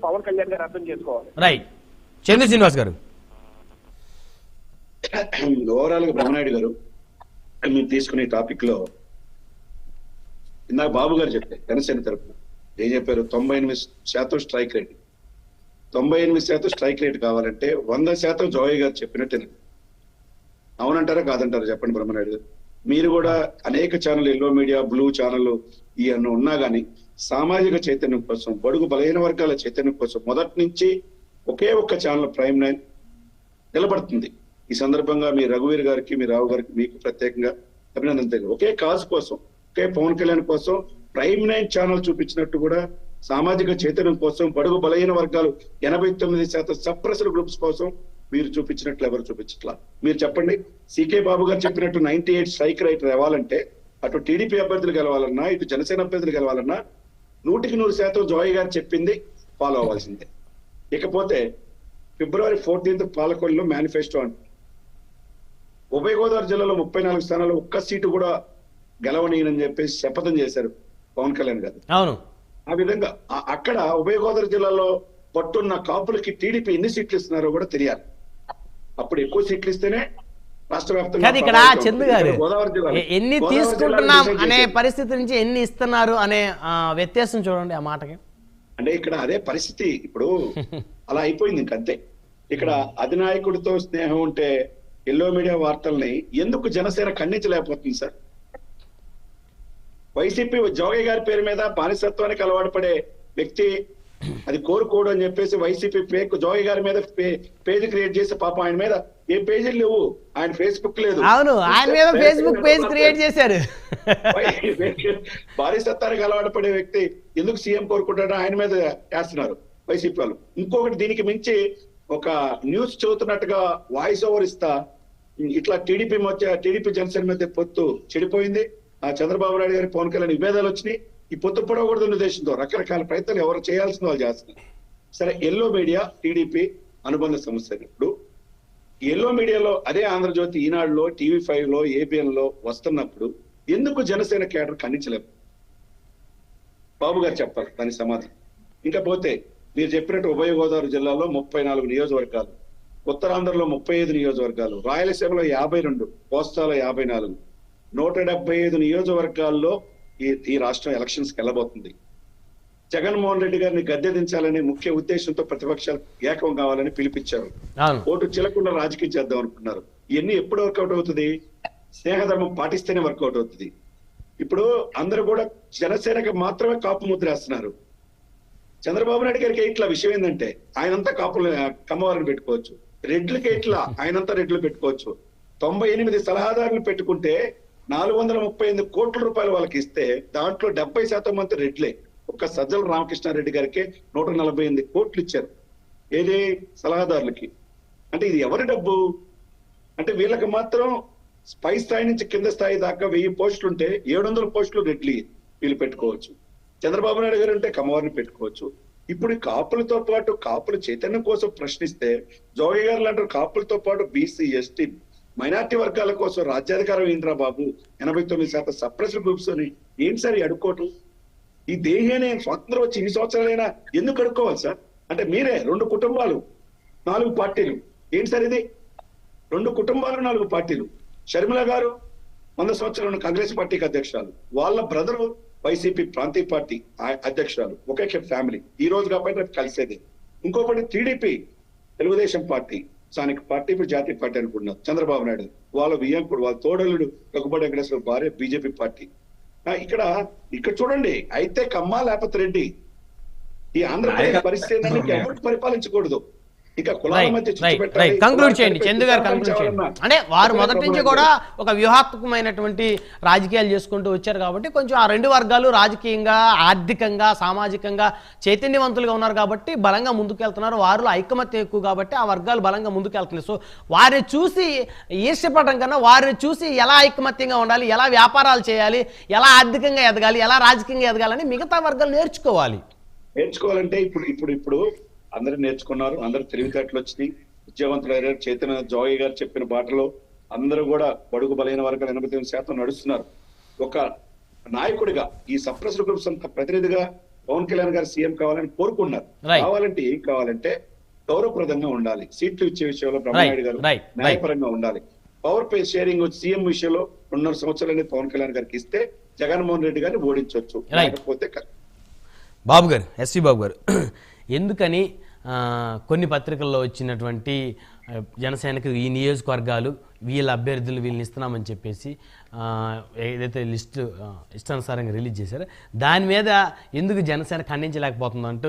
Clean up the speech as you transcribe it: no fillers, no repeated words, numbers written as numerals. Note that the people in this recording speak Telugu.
పవన్ కళ్యాణ్ గారు అర్థం చేసుకోవాలి. రైట్. చంద్ర శ్రీనివాస్ గారు, ఓవరాల్ గా బ్రహ్మనాయుడు గారు మీరు తీసుకునే టాపిక్ లో ఇందాక బాబు గారు చెప్పారు జనసేన తరఫున ఏం చెప్పారు, 98% స్ట్రైక్ రేట్. 98% స్ట్రైక్ రేట్ కావాలంటే 100% జోయ్ గారు చెప్పినట్టే. అవునంటారా కాదంటారా చెప్పండి బ్రహ్మనాయుడు గారు. మీరు కూడా అనేక channel, yellow media, blue channel ఇవన్నీ ఉన్నా గానీ సామాజిక చైతన్యం కోసం, బడుగు బలహీన వర్గాల చైతన్యం కోసం మొదటి నుంచి ఒకే ఒక్క ఛానల్ ప్రైమ్ 9 నిలబడుతుంది. ఈ సందర్భంగా మీ రఘువీర్ గారికి, మీ రావు గారికి, మీకు ప్రత్యేకంగా అభినందన తెలియదు. ఒకే కాజ్ కోసం, ఒకే పవన్ కళ్యాణ్ కోసం ప్రైమ్ 9 ఛానల్ చూపించినట్టు కూడా సామాజిక చైతన్యం కోసం, బడుగు బలహీన వర్గాలు 89% సప్రెస్డ్ గ్రూప్స్ కోసం మీరు చూపించినట్లు ఎవరు చూపించట్లా. మీరు చెప్పండి, సికే బాబు గారు చెప్పినట్టు 98 స్ట్రైక్ రైట్ రావాలంటే అటు టీడీపీ అభ్యర్థులు గెలవాలన్నా, ఇటు జనసేన అభ్యర్థులు గెలవాలన్నా 100% జోయ్ గారు చెప్పింది ఫాలో అవ్వాల్సిందే. ఇకపోతే February 14th పాలకొల్లులో మేనిఫెస్టో అంట. ఉభయ గోదావరి జిల్లాలో 34 స్థానాలు ఒక్క సీటు కూడా గెలవనీయని చెప్పేసి శపథం చేశారు పవన్ కళ్యాణ్ గారు. అవును. ఆ విధంగా అక్కడ ఉభయ గోదావరి జిల్లాలో పట్టున్న కాపులకి టీడీపీ ఎన్ని సీట్లు ఇస్తున్నారో కూడా తెలియాలి. అప్పుడు ఎక్కువ సీట్లు ఇస్తేనే రాష్ట్ర వ్యాప్తంగా ఇక్కడ చంద్ర గారు ఎన్ని తీసుకుంటున్నాం అనే పరిస్థితి నుంచి ఎన్ని ఇస్తున్నారు అనే వ్యత్యాసం చూడండి ఆ మాటకి. అంటే ఇక్కడ అదే పరిస్థితి ఇప్పుడు అలా అయిపోయింది. ఇంకంతే. ఇక్కడ అధినాయకుడితో స్నేహం ఉంటే ఎల్లో మీడియా వార్తల్ని ఎందుకు జనసేన ఖండించలేకపోతుంది సార్? వైసీపీ జోగయ్య గారి పేరు మీద బానిసత్వానికి అలవాటు పడే వ్యక్తి అది కోరుకోడు అని చెప్పేసి వైసీపీ ఫేక్ జోగయ్య గారి మీద పేజ్ క్రియేట్ చేసి పాపం ఆయన మీద ఏ పేజీలు లేవు, ఆయన ఫేస్బుక్ లేదు. అవును, ఆయన మీద ఫేస్బుక్ పేజ్ క్రియేట్ చేశారు. బానిసత్వానికి అలవాటు పడే వ్యక్తి ఎందుకు సీఎం కోరుకుంటాడో ఆయన మీద చేస్తున్నారు వైసీపీ వాళ్ళు. ఇంకొకటి దీనికి మించి ఒక న్యూస్ చదువుతున్నట్టుగా వాయిస్ ఓవర్ ఇస్తా ఇట్లా టీడీపీ జనసేన మధ్య పొత్తు చెడిపోయింది. ఆ చంద్రబాబు నాయుడు గారి పవన్ కళ్యాణ్ విభేదాలు వచ్చినాయి. ఈ పొత్తు పొడవకూడదు ఉద్దేశంతో రకరకాల ప్రయత్నాలు ఎవరు చేయాల్సిన వాళ్ళు చేస్తున్నారు. సరే, ఎల్లో మీడియా టీడీపీ అనుబంధ సమస్య. ఇప్పుడు ఎల్లో మీడియాలో అదే ఆంధ్రజ్యోతి, ఈనాడులో, TV5 లో, ABN లో వస్తున్నప్పుడు ఎందుకు జనసేన కేడర్ ఖండించలేము? బాబు గారు చెప్పాలి దాని సమాధానం. ఇంకా పోతే మీరు చెప్పినట్టు ఉభయ గోదావరి జిల్లాలో 34 నియోజకవర్గాలు, ఉత్తరాంధ్రలో 35 నియోజకవర్గాలు, రాయలసీమలో 52, కోస్తాలో 54, 175 నియోజకవర్గాల్లో ఈ రాష్ట్రం ఎలక్షన్స్ కి వెళ్ళబోతుంది. జగన్మోహన్ రెడ్డి గారిని గద్దె దించాలనే ముఖ్య ఉద్దేశంతో ప్రతిపక్షాలు ఏకం కావాలని పిలిపించారు. ఓటు చిలకుండా రాజకీయం చేద్దాం అనుకున్నారు. ఇవన్నీ ఎప్పుడు వర్కౌట్ అవుతుంది? స్నేహధర్మం పాటిస్తేనే వర్కౌట్ అవుతుంది. ఇప్పుడు అందరూ కూడా జనసేనకి మాత్రమే కాపు ముద్ర వేస్తున్నారు. చంద్రబాబు నాయుడు గారికి ఇట్లా విషయం ఏంటంటే ఆయనంతా కాపులు కమ్మవారిని పెట్టుకోవచ్చు, రెడ్లకి ఇట్లా ఆయనంతా రెడ్లు పెట్టుకోవచ్చు. 98 సలహాదారులు పెట్టుకుంటే 438 కోట్ల రూపాయలు వాళ్ళకి ఇస్తే దాంట్లో 70% మంది రెడ్లే. ఒక్క సజ్జల రామకృష్ణారెడ్డి గారికి 148 కోట్లు ఇచ్చారు. ఏది? సలహాదారులకి. అంటే ఇది ఎవరి డబ్బు? అంటే వీళ్ళకి మాత్రం పై స్థాయి నుంచి కింద స్థాయి దాకా 1000 పోస్టులు ఉంటే 700 పోస్టులు రెడ్లు వీళ్ళు పెట్టుకోవచ్చు. చంద్రబాబు నాయుడు గారు అంటే కమ్మవారిని పెట్టుకోవచ్చు. ఇప్పుడు కాపులతో పాటు కాపుల చైతన్యం కోసం ప్రశ్నిస్తే జోగయ్య గారు లాంటి కాపులతో పాటు బీసీ, ఎస్టీ, మైనార్టీ వర్గాల కోసం రాజ్యాధికారం ఏంట్రా బాబు? 89% సప్రెస్డ్ గ్రూప్స్ అని ఏంటి సార్ అడుక్కోవటం? ఈ దేహాన్ని స్వాతంత్రం వచ్చి ఇన్ని సంవత్సరాలైనా ఎందుకు అడుక్కోవాలి సార్? అంటే మీరే 2 కుటుంబాలు 4 పార్టీలు ఏంటి సార్ ఇది? 2 కుటుంబాలు 4 పార్టీలు. షర్మిల గారు 100 సంవత్సరాలు కాంగ్రెస్ పార్టీకి అధ్యక్షురాలు, వాళ్ళ బ్రదరు వైసీపీ ప్రాంతీయ పార్టీ అధ్యక్షురాలు, ఒకే ఫ్యామిలీ. ఈ రోజు కాబట్టి రేపు కలిసేది. ఇంకొకటి టీడీపీ, తెలుగుదేశం పార్టీ, స్థానిక పార్టీ, ఇప్పుడు జాతీయ పార్టీ అనుకుంటున్నారు. చంద్రబాబు నాయుడు వాళ్ళ వియ్యంకుడు, వాళ్ళ తోడలుడు రఘుబడి వెంకటేశ్వర భార్య బీజేపీ పార్టీ. ఇక్కడ చూడండి, అయితే కమ్మ లేకపోతే రెడ్డి. ఈ ఆంధ్రప్రదేశ్ పరిస్థితి ఎవరు పరిపాలించకూడదు. ఇక కులాల మధ్య కంక్లూడ్ చేయండి చందు గారు, కంక్లూడ్ చేయండి. అంటే వారు మొదటి నుంచి కూడా ఒక వ్యూహాత్మకమైనటువంటి రాజకీయాలు చేసుకుంటూ వచ్చారు కాబట్టి కొంచెం ఆ 2 వర్గాలు రాజకీయంగా, ఆర్థికంగా, సామాజికంగా చైతన్యవంతులుగా ఉన్నారు కాబట్టి బలంగా ముందుకెళ్తున్నారు. వారిలో ఐకమత్యం ఎక్కువ కాబట్టి ఆ వర్గాలు బలంగా ముందుకెళ్తున్నాయి. సో వారిని చూసి ఈర్ష్యపడడం కన్నా వారిని చూసి ఎలా ఐకమత్యంగా ఉండాలి, ఎలా వ్యాపారాలు చేయాలి, ఎలా ఆర్థికంగా ఎదగాలి, ఎలా రాజకీయంగా ఎదగాలని మిగతా వర్గాలు నేర్చుకోవాలంటే ఇప్పుడు అందరూ నేర్చుకున్నారు. అందరూ తెలివితేటలు వచ్చినాయి, విద్యావంతులు చైతన్య జోగయ్య గారు చెప్పిన బాటలో అందరూ కూడా బడుగు బలైన వర్గాలు 89% నడుస్తున్నారు. ఒక నాయకుడిగా ఈ సప్రెస్డ్ గ్రూప్స్ అంత ప్రతినిధిగా పవన్ కళ్యాణ్ గారు సీఎం కావాలని కోరుకున్నారు. Right. కావాలంటే ఏం కావాలంటే గౌరవప్రదంగా ఉండాలి, సీట్లు ఇచ్చే విషయంలో బ్రహ్మనాయుడు గారు right. న్యాయపరంగా ఉండాలి. పవర్ పే షేరింగ్ సీఎం విషయంలో 2.5 సంవత్సరాలు పవన్ కళ్యాణ్ గారికి ఇస్తే జగన్మోహన్ రెడ్డి గారిని ఓడించవచ్చు. Right. లేకపోతే బాబు గారు, ఎస్వి బాబు గారు, ఎందుకని కొన్ని పత్రికల్లో వచ్చినటువంటి జనసేనకు ఈ నియోజకవర్గాలు వీళ్ళ అభ్యర్థులు వీళ్ళని ఇస్తున్నామని చెప్పేసి ఏదైతే లిస్టు ఇష్టానుసారంగా రిలీజ్ చేశారో దాని మీద ఎందుకు జనసేన ఖండించలేకపోతుందంటూ